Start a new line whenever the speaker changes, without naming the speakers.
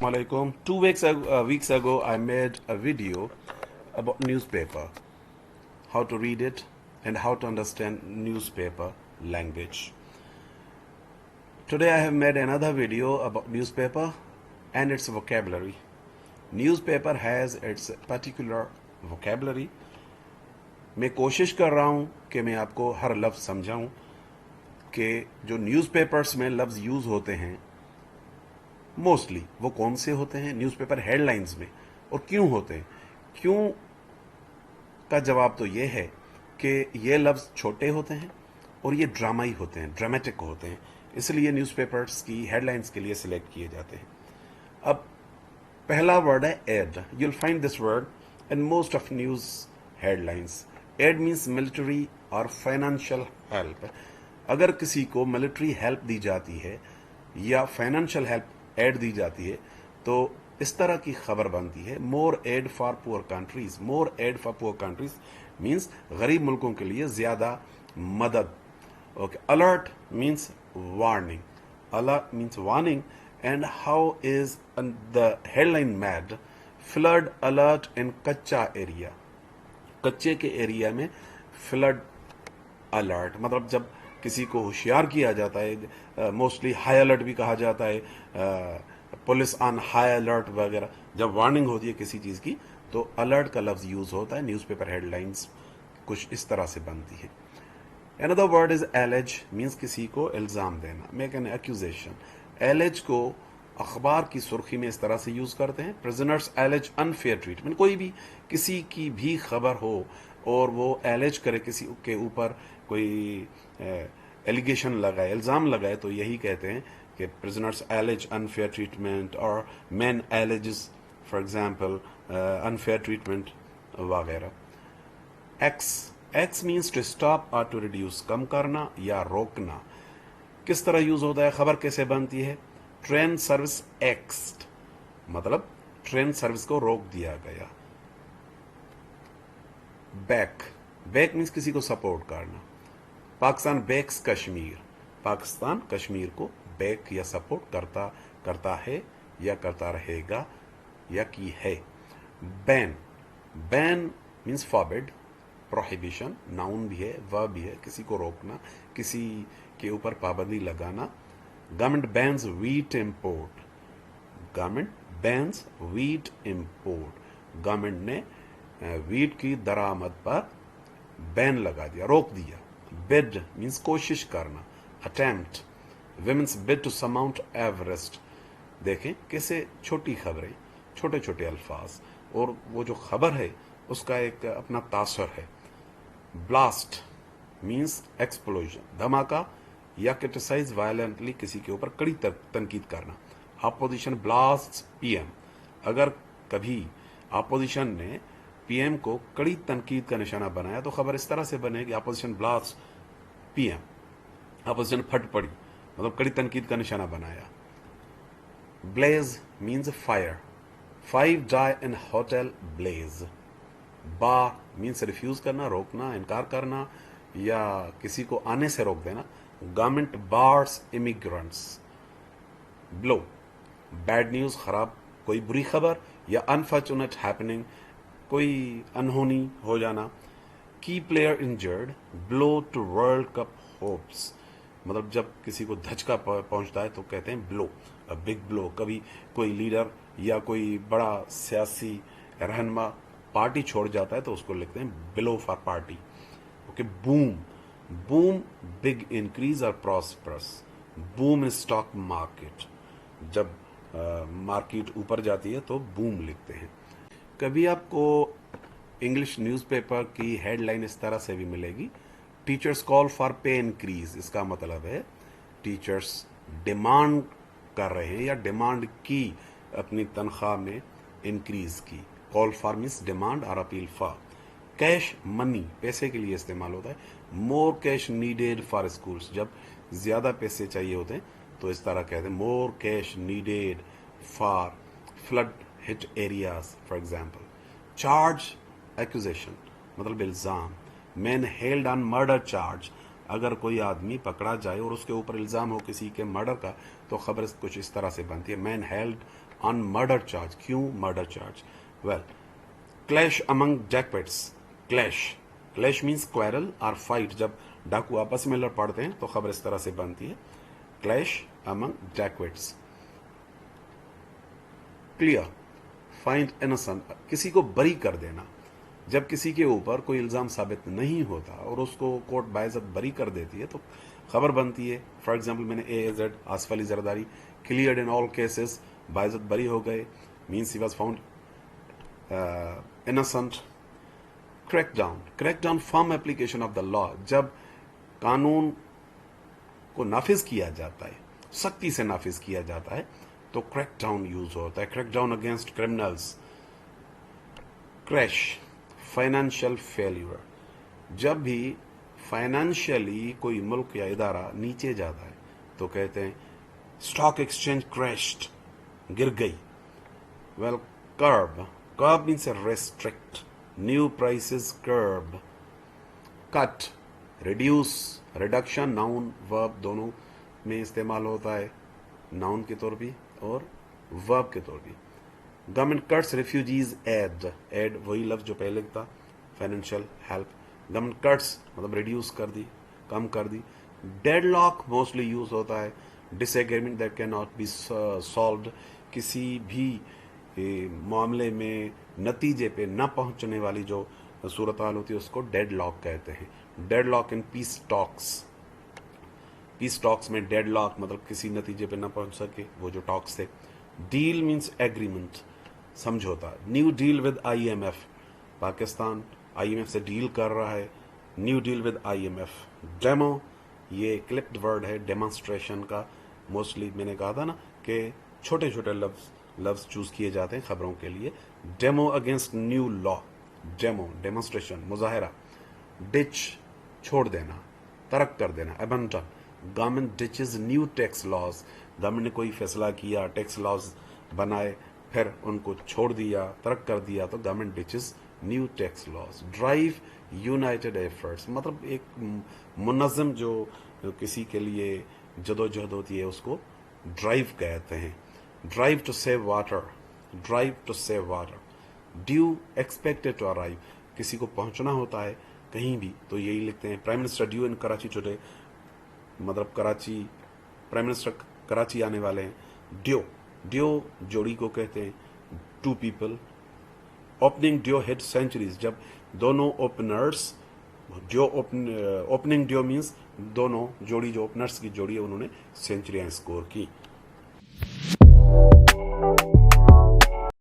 Assalamualaikum. 2 weeks ago, I made a video about newspaper, how to read it, and how to understand newspaper language. Today, I have made another video about newspaper and its vocabulary. Newspaper has its particular vocabulary. मैं कोशिश कर रहा हूँ कि मैं आपको हर लफ्ज़ समझाऊँ कि जो न्यूज़पेपर्स में लफ्ज़ यूज़ होते हैं मोस्टली वो कौन से होते हैं न्यूज़पेपर हेडलाइंस में और क्यों होते हैं। क्यों का जवाब तो ये है कि ये लफ्ज़ छोटे होते हैं और ये ड्रामाई होते हैं, ड्रामेटिक होते हैं, इसलिए न्यूज़पेपर्स की हेडलाइंस के लिए सिलेक्ट किए जाते हैं। अब पहला वर्ड है aid. You'll find this word in most of news headlines. Aid means military और फाइनेंशियल हेल्प। अगर किसी को मिलिट्री हेल्प दी जाती है या फाइनेंशियल हेल्प एड दी जाती है तो इस तरह की खबर बनती है। More aid for poor countries. More aid for poor countries means गरीब मुल्कों के लिए ज्यादा मदद। Okay. Alert means warning. Alert means warning. And how is the headline made? Flood alert in कच्चा एरिया। कच्चे के एरिया में फ्लड अलर्ट मतलब जब किसी को होशियार किया जाता है, मोस्टली हाई अलर्ट भी कहा जाता है, पुलिस ऑन हाई अलर्ट वगैरह, जब वार्निंग होती है किसी चीज़ की तो अलर्ट का लफ्ज़ यूज़ होता है। न्यूज़पेपर हेडलाइंस कुछ इस तरह से बनती है। Another word is alleged means किसी को इल्ज़ाम देना, मेक एन एक्यूजेशन। एलेज को अखबार की सुर्खी में इस तरह से यूज़ करते हैं। Prisoners alleged unfair treatment. कोई भी किसी की भी खबर हो और वो एलेज करे किसी के ऊपर कोई एलिगेशन लगाए, इल्ज़ाम लगाए, तो यही कहते हैं कि प्रिजनर्स एलेज अनफेयर ट्रीटमेंट और man alleges for example unfair treatment वगैरह। एक्स मीन्स टू स्टॉप और टू रिड्यूस, कम करना या रोकना। किस तरह यूज होता है? खबर कैसे बनती है? ट्रेन सर्विस एक्स्ड मतलब ट्रेन सर्विस को रोक दिया गया। बैक मीन्स किसी को सपोर्ट करना। पाकिस्तान बैक्स कश्मीर। पाकिस्तान कश्मीर को बैक या सपोर्ट करता है या करता रहेगा या की है। Ban means forbid, prohibition, noun भी है, वर्ब भी है, किसी को रोकना, किसी के ऊपर पाबंदी लगाना। Government bans wheat import. Government bans wheat import. Government ने वीट की दरामद पर बैन लगा दिया, रोक दिया। बिड मीन्स कोशिश करना। Attempt, women's bid to surmount Everest. देखें कैसे छोटी खबरें, छोटे छोटे अल्फाज और वो जो खबर है उसका एक अपना तासर है। ब्लास्ट मीन्स एक्सप्लोजन, धमाका या क्रिटिसाइज वायलेंटली, किसी के ऊपर कड़ी तनकीद करना। Opposition blast PM. अगर कभी अपोजिशन ने पीएम को कड़ी तनकीद का निशाना बनाया तो खबर इस तरह से बनेगी, अपोजिशन ब्लास्ट पीएम। अपोजिशन फट पड़ी मतलब कड़ी तनकीद का निशाना बनाया। Blaze means fire. 5 die in hotel blaze। Bar means refuse करना, रोकना, इनकार करना या किसी को आने से रोक देना। Government bars immigrants. Blow, bad news, खराब कोई बुरी खबर या अनफॉर्चुनेट हैपनिंग, कोई अनहोनी हो जाना। Key player injured, blow to world cup hopes मतलब जब किसी को धचका पहुंचता है तो कहते हैं ब्लो, अ बिग ब्लो। कभी कोई लीडर या कोई बड़ा सियासी रहनुमा पार्टी छोड़ जाता है तो उसको लिखते हैं below for party. Okay. Boom big increase और prosperous. Boom in stock market, जब मार्केट ऊपर जाती है तो बूम लिखते हैं। कभी आपको इंग्लिश न्यूज़पेपर की हेडलाइन इस तरह से भी मिलेगी, टीचर्स कॉल फॉर पे इंक्रीज। इसका मतलब है टीचर्स डिमांड कर रहे हैं या डिमांड की अपनी तनख्वाह में इंक्रीज की। कॉल फॉर मीन्स डिमांड और अपील फॉर। कैश मनी पैसे के लिए इस्तेमाल होता है। More cash needed for schools, जब ज्यादा पैसे चाहिए होते हैं तो इस तरह कहते हैं more cash needed for flood hit areas for example. Charge accusation मतलब इल्जाम। Man held on murder charge. अगर कोई आदमी पकड़ा जाए और उसके ऊपर इल्ज़ाम हो किसी के मर्डर का, तो खबर कुछ इस तरह से बनती है, man held on murder charge. क्यों murder charge? Well, clash among जैकपेट्स। क्लैश मीन्स क्वेरल और फाइट। जब डाकू आपस में लड़ पड़ते हैं तो खबर इस तरह से बनती है, क्लैश अमंग जैकपेट्स। क्लियर, फाइंड इनोसेंट, किसी को बरी कर देना। जब किसी के ऊपर कोई इल्ज़ाम साबित नहीं होता और उसको कोर्ट बाइज्जत बरी कर देती है तो खबर बनती है। फॉर एग्जाम्पल, मैंने AAZ Asif Ali Zardari cleared in all cases, बाइज्जत बरी हो गए, means he was found innocent. Crackdown firm application of the law, जब कानून को नाफिज किया जाता है, सख्ती से नाफिज किया जाता है, तो क्रैकडाउन यूज होता है, crackdown against criminals. Crash, financial failure, जब भी फाइनेंशियली कोई मुल्क या इदारा नीचे जाता है तो कहते हैं स्टॉक एक्सचेंज क्रैश्ड, गिर गई। Well, curb means restrict, new prices curb. Cut, reduce, reduction noun verb दोनों में इस्तेमाल होता है, नाउन के तौर पे और वर्ब के तौर पे। गवर्नमेंट कट्स रिफ्यूजीज एड वही लफ्ज जो पहले था, फाइनेंशियल हेल्प। गवर्नमेंट कट्स मतलब रिड्यूस कर दी, कम कर दी। डेडलॉक मोस्टली यूज होता है, disagreement that can not be solved, किसी भी मामले में नतीजे पे न पहुंचने वाली जो सूरत हाल होती है उसको डेडलॉक कहते हैं। डेडलॉक इन पीस टॉक्स में डेडलॉक मतलब किसी नतीजे पे न पहुंच सके, वो जो टॉक्स थे। डील मीन्स एग्रीमेंट, समझौता। New deal with IMF, Pakistan IMF से डील कर रहा है, new deal with IMF। Demo, ये क्लिप्ड वर्ड है डेमोन्स्ट्रेशन का। मोस्टली मैंने कहा था ना कि छोटे छोटे लफ्ज चूज किए जाते हैं खबरों के लिए। Demo against new law, demo demonstration, मुजाहरा। डिच, छोड़ देना, तर्क कर देना, abandon. Government ditches new tax laws, government ने कोई फैसला किया, टैक्स लॉज बनाए, फिर उनको छोड़ दिया, तर्क कर दिया, तो government ditches new tax laws. Drive united efforts, मतलब एक मुनज़्ज़म जो किसी के लिए जदोजहद होती है उसको ड्राइव कहते हैं। Drive to save water, drive to save water. Due, expected to arrive, किसी को पहुंचना होता है कहीं भी तो यही लिखते हैं, प्राइम मिनिस्टर ड्यू इन कराची टुडे, मतलब कराची, प्राइम मिनिस्टर कराची आने वाले हैं। ड्यो जोड़ी को कहते हैं, two people. Opening duo hit centuries, जब दोनों ओपनर्स, जो ओपनिंग ड्यो मीन्स दोनों जोड़ी, जो ओपनर्स की जोड़ी है उन्होंने सेंचुरियां स्कोर की।